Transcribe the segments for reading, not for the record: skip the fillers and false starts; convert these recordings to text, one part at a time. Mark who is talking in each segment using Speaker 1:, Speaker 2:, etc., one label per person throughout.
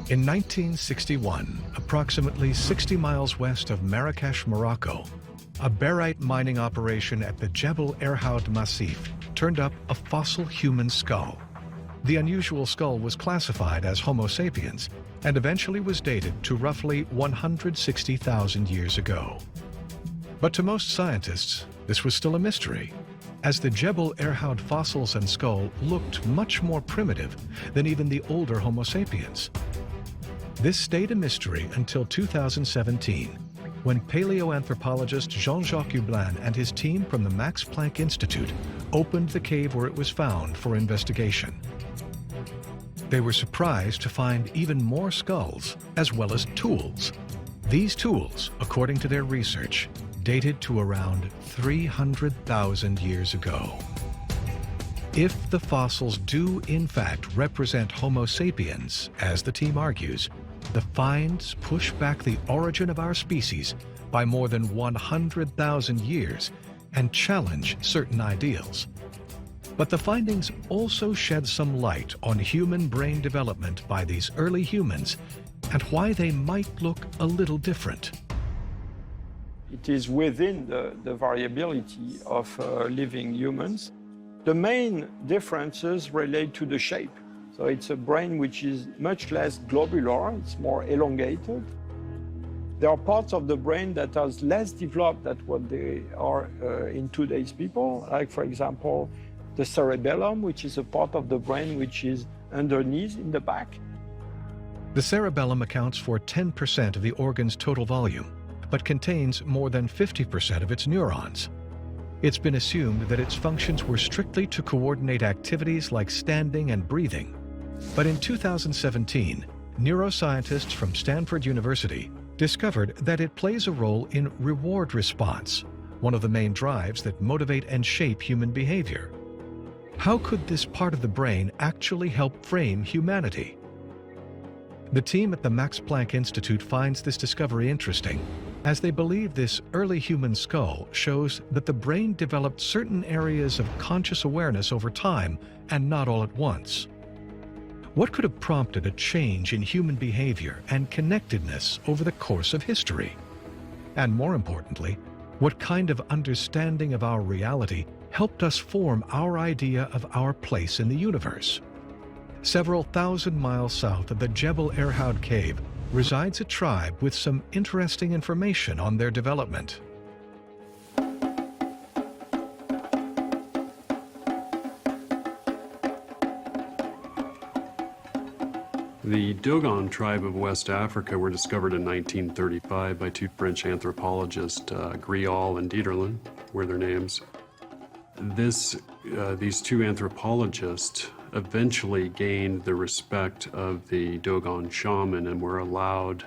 Speaker 1: In 1961, approximately 60 miles west of Marrakesh, Morocco, a barite mining operation at the Jebel Irhoud Massif turned up a fossil human skull. The unusual skull was classified as Homo sapiens and eventually was dated to roughly 160,000 years ago. But to most scientists, this was still a mystery, as the Jebel Irhoud fossils and skull looked much more primitive than even the older Homo sapiens. This stayed a mystery until 2017, when paleoanthropologist Jean-Jacques Hublin and his team from the Max Planck Institute opened the cave where it was found for investigation. They were surprised to find even more skulls, as well as tools. These tools, according to their research, dated to around 300,000 years ago. If the fossils do in fact represent Homo sapiens, as the team argues, the finds push back the origin of our species by more than 100,000 years and challenge certain ideals. But the findings also shed some light on human brain development by these early humans and why they might look a little different.
Speaker 2: It is within the variability of living humans. The main differences relate to the shape. So it's a brain which is much less globular, it's more elongated. There are parts of the brain that are less developed than what they are in today's people, like for example, the cerebellum, which is a part of the brain which is underneath in the back.
Speaker 1: The cerebellum accounts for 10% of the organ's total volume, but contains more than 50% of its neurons. It's been assumed that its functions were strictly to coordinate activities like standing and breathing. But in 2017, neuroscientists from Stanford University discovered that it plays a role in reward response, one of the main drives that motivate and shape human behavior. How could this part of the brain actually help frame humanity? The team at the Max Planck Institute finds this discovery interesting, as they believe this early human skull shows that the brain developed certain areas of conscious awareness over time and not all at once. What could have prompted a change in human behavior and connectedness over the course of history? And more importantly, what kind of understanding of our reality helped us form our idea of our place in the universe? Several thousand miles south of the Jebel Irhoud cave resides a tribe with some interesting information on their development.
Speaker 3: The Dogon tribe of West Africa were discovered in 1935 by two French anthropologists, Grial and Dieterlen were their names. These two anthropologists eventually gained the respect of the Dogon shaman and were allowed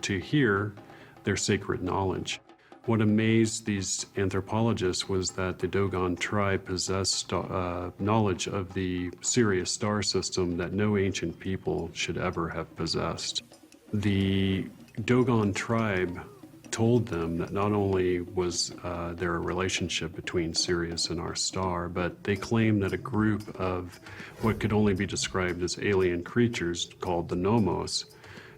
Speaker 3: to hear their sacred knowledge. What amazed these anthropologists was that the Dogon tribe possessed knowledge of the Sirius star system that no ancient people should ever have possessed. The Dogon tribe told them that not only was there a relationship between Sirius and our star, but they claimed that a group of what could only be described as alien creatures called the Nommos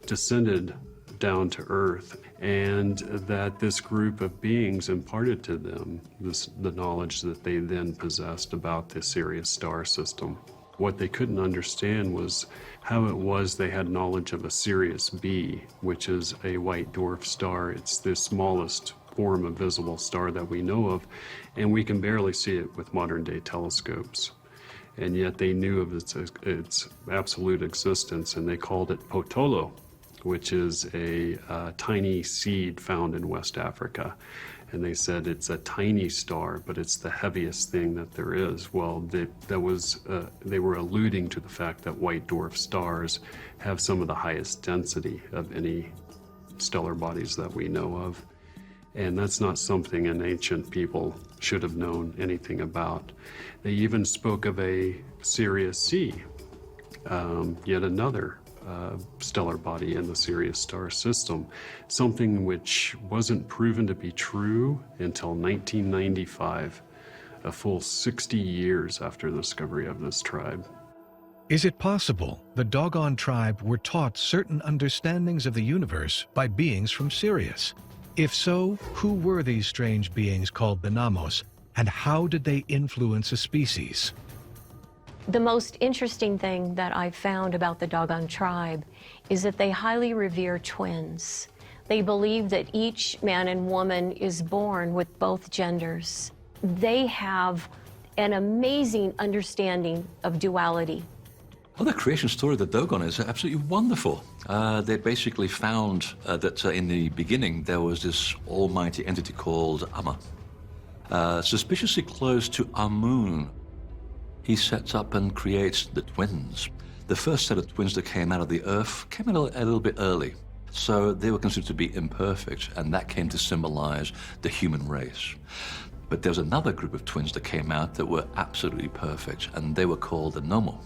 Speaker 3: descended down to Earth, and that this group of beings imparted to them the knowledge that they then possessed about the Sirius star system. What they couldn't understand was how it was they had knowledge of a Sirius B, which is a white dwarf star. It's the smallest form of visible star that we know of, and we can barely see it with modern-day telescopes. And yet they knew of its absolute existence, and they called it Potolo, which is a tiny seed found in West Africa. And they said it's a tiny star, but it's the heaviest thing that there is. Well, they were alluding to the fact that white dwarf stars have some of the highest density of any stellar bodies that we know of. And that's not something an ancient people should have known anything about. They even spoke of a Sirius C, yet another stellar body in the Sirius star system, something which wasn't proven to be true until 1995, a full 60 years after the discovery of this tribe.
Speaker 1: Is it possible the Dogon tribe were taught certain understandings of the universe by beings from Sirius? If so, who were these strange beings called the Nommos, and how did they influence a species?
Speaker 4: The most interesting thing that I've found about the Dogon tribe is that they highly revere twins. They believe that each man and woman is born with both genders. They have an amazing understanding of duality.
Speaker 5: Well, the creation story of the Dogon is absolutely wonderful. They basically found that in the beginning there was this almighty entity called Amma, suspiciously close to Amun. He sets up and creates the twins. The first set of twins that came out of the earth came out a little bit early, so they were considered to be imperfect, and that came to symbolize the human race. But there was another group of twins that came out that were absolutely perfect, and they were called the Nommo.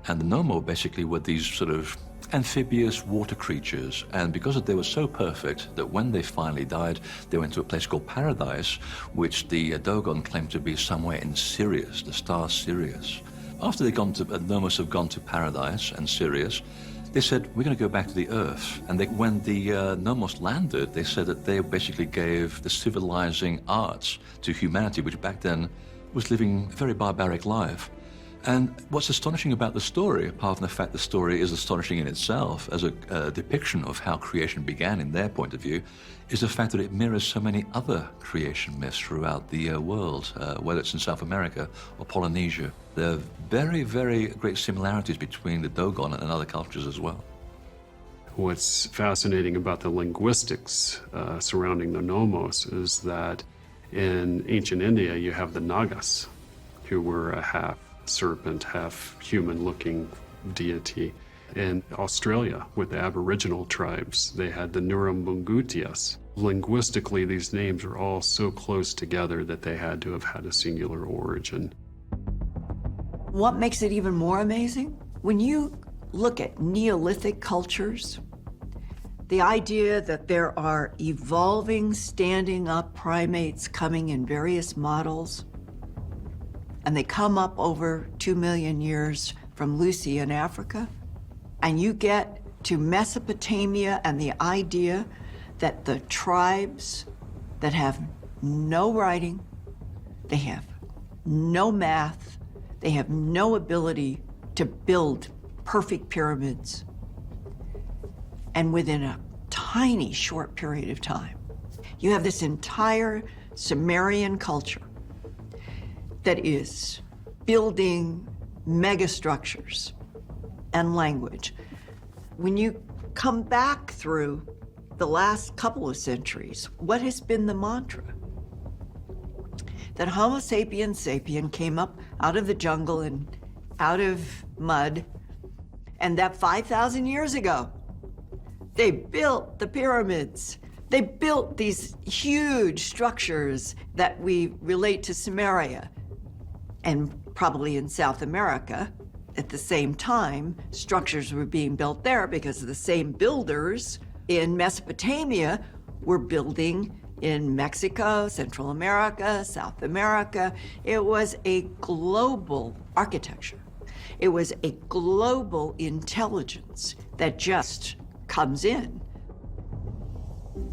Speaker 5: And the Nommo basically were these sort of amphibious water creatures, and because they were so perfect that when they finally died, they went to a place called Paradise, which the Dogon claimed to be somewhere in Sirius, the star Sirius. After the Nommos have gone to Paradise and Sirius, they said, we're going to go back to the Earth. And when the Nommos landed, they said that they basically gave the civilizing arts to humanity, which back then was living a very barbaric life. And what's astonishing about the story, apart from the fact the story is astonishing in itself as a depiction of how creation began in their point of view, is the fact that it mirrors so many other creation myths throughout the world, whether it's in South America or Polynesia. There are very, very great similarities between the Dogon and other cultures as well.
Speaker 3: What's fascinating about the linguistics surrounding the Nommos is that in ancient India you have the Nagas, who were a half serpent, half human-looking deity. In Australia, with the Aboriginal tribes, they had the Nurrumbungutias. Linguistically, these names are all so close together that they had to have had a singular origin.
Speaker 6: What makes it even more amazing? When you look at Neolithic cultures, the idea that there are evolving, standing-up primates coming in various models, and they come up over 2 million years from Lucy in Africa, and you get to Mesopotamia and the idea that the tribes that have no writing, they have no math, they have no ability to build perfect pyramids, and within a tiny short period of time, you have this entire Sumerian culture that is building megastructures and language. When you come back through the last couple of centuries, what has been the mantra? That Homo sapiens sapien came up out of the jungle and out of mud, and that 5,000 years ago, they built the pyramids. They built these huge structures that we relate to Sumeria. And probably in South America, at the same time, structures were being built there because the same builders in Mesopotamia were building in Mexico, Central America, South America. It was a global architecture. It was a global intelligence that just comes in.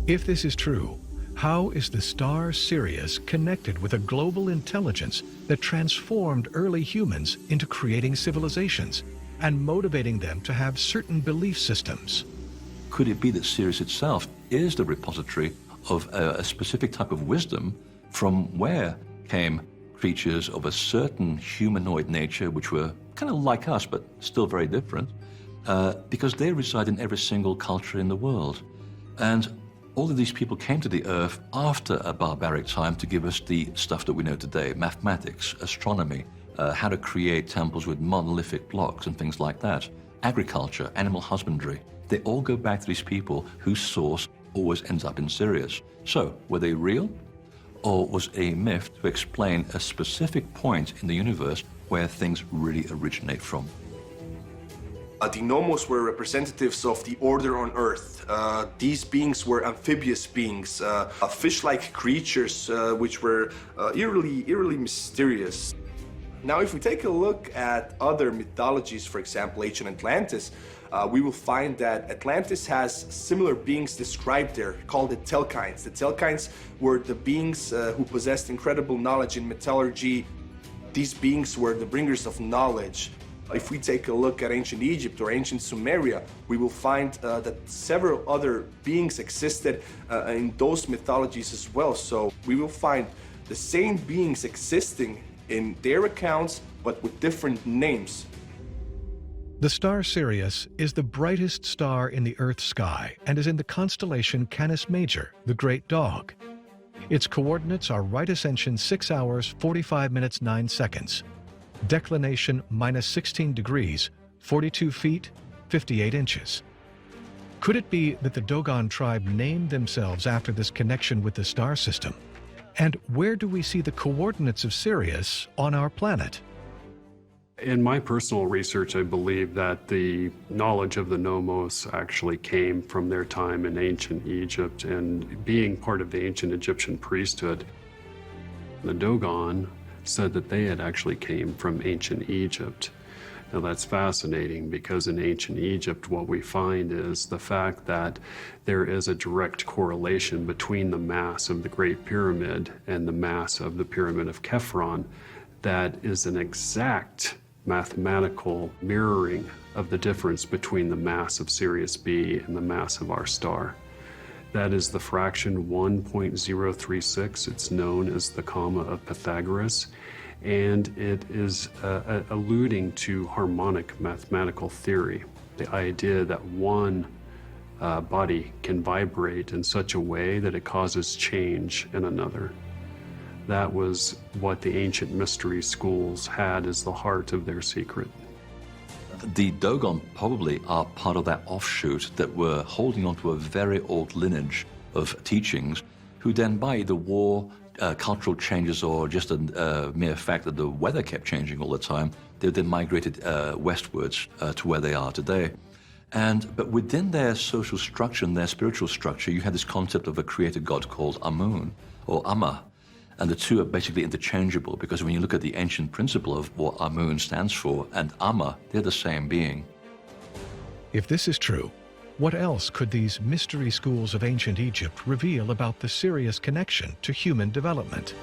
Speaker 1: If this is true, how is the star Sirius connected with a global intelligence that transformed early humans into creating civilizations and motivating them to have certain belief systems?
Speaker 5: Could it be that Sirius itself is the repository of a specific type of wisdom from where came creatures of a certain humanoid nature, which were kind of like us, but still very different, because they reside in every single culture in the world. And all of these people came to the Earth after a barbaric time to give us the stuff that we know today, mathematics, astronomy, how to create temples with monolithic blocks and things like that, agriculture, animal husbandry. They all go back to these people whose source always ends up in Sirius. So, were they real? Or was a myth to explain a specific point in the universe where things really originate from?
Speaker 7: The Nommos were representatives of the order on Earth. These beings were amphibious beings, fish-like creatures which were eerily mysterious. Now, if we take a look at other mythologies, for example, ancient Atlantis, we will find that Atlantis has similar beings described there, called the Telkines. The Telkines were the beings who possessed incredible knowledge in metallurgy. These beings were the bringers of knowledge. If we take a look at ancient Egypt or ancient Sumeria, we will find that several other beings existed in those mythologies as well. So we will find the same beings existing in their accounts, but with different names.
Speaker 1: The star Sirius is the brightest star in the Earth's sky and is in the constellation Canis Major, the Great Dog. Its coordinates are right ascension 6 hours, 45 minutes, 9 seconds. Declination minus 16 degrees, 42 feet, 58 inches. Could it be that the Dogon tribe named themselves after this connection with the star system? And where do we see the coordinates of Sirius on our planet?
Speaker 3: In my personal research, I believe that the knowledge of the Nommos actually came from their time in ancient Egypt and being part of the ancient Egyptian priesthood. The Dogon said that they had actually came from ancient Egypt. Now that's fascinating because in ancient Egypt what we find is the fact that there is a direct correlation between the mass of the Great Pyramid and the mass of the Pyramid of Kefron that is an exact mathematical mirroring of the difference between the mass of Sirius B and the mass of our star. That is the fraction 1.036. It's known as the comma of Pythagoras, and it is alluding to harmonic mathematical theory, the idea that one body can vibrate in such a way that it causes change in another. That was what the ancient mystery schools had as the heart of their secret.
Speaker 5: The Dogon probably are part of that offshoot that were holding on to a very old lineage of teachings, who then by either war, cultural changes, or just a mere fact that the weather kept changing all the time, they then migrated westwards to where they are today. But within their social structure and their spiritual structure, you have this concept of a creator god called Amun, or Amma. And the two are basically interchangeable because when you look at the ancient principle of what Amun stands for and Amma, they're the same being.
Speaker 1: If this is true, what else could these mystery schools of ancient Egypt reveal about the Sirius connection to human development?